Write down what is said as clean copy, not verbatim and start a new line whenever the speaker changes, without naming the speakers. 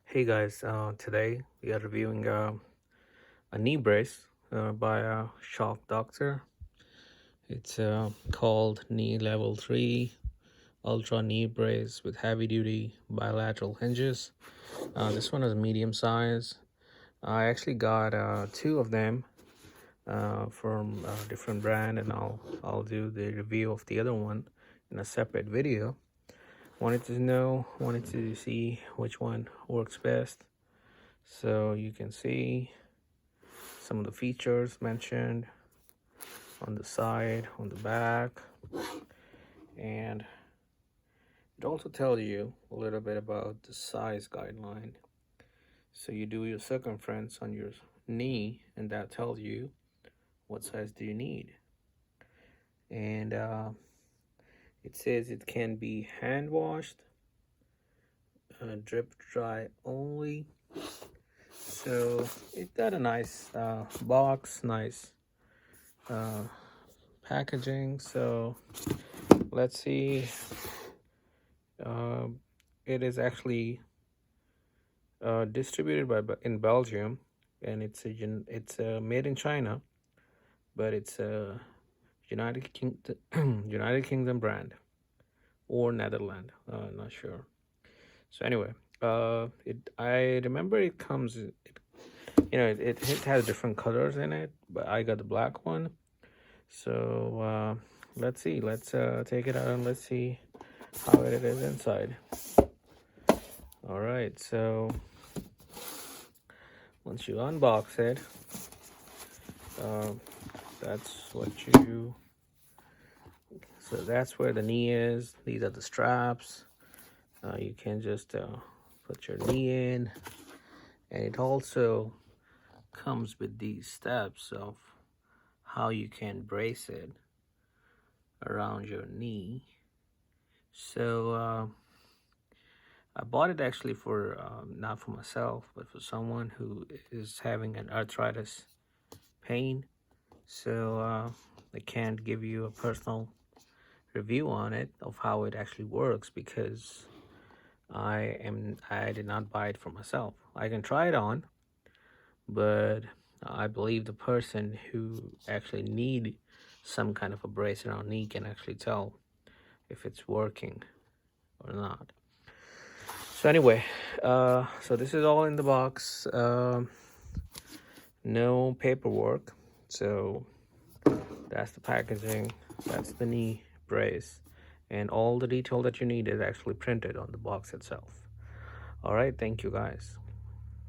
Hey guys, today we are reviewing a knee brace by Shock Doctor. It's called Knee Level 3 Ultra Knee Brace with heavy duty bilateral hinges. This one is medium size. I actually got two of them from a different brand, and I'll do the review of the other one in a separate video. Wanted to see which one works best. So you can see some of the features mentioned on the side, on the back, and it also tells you a little bit about the size guideline. So you do your circumference on your knee, and that tells you what size do you need. And it says it can be hand washed, drip dry only. So it got a nice box, nice packaging. So let's see. It is actually distributed in Belgium, and it's made in China, but it's a United Kingdom brand or Netherlands. Not sure. So anyway, I remember it comes. It has different colors in it, but I got the black one. So let's see. Let's take it out and let's see how it is inside. All right, so once you unbox it, that's what you. So that's where the knee is. These are the straps. You can just put your knee in, and it also comes with these steps of how you can brace it around your knee. So I bought it actually for not for myself, but for someone who is having an arthritis pain. So I can't give you a personal review on it of how it actually works because I did not buy it for myself. I can try it on, but I believe the person who actually need some kind of a brace around knee can actually tell if it's working or not. So anyway, so this is all in the box. No paperwork. So that's the packaging. That's the knee brace. And all the detail that you need is actually printed on the box itself. All right, thank you guys.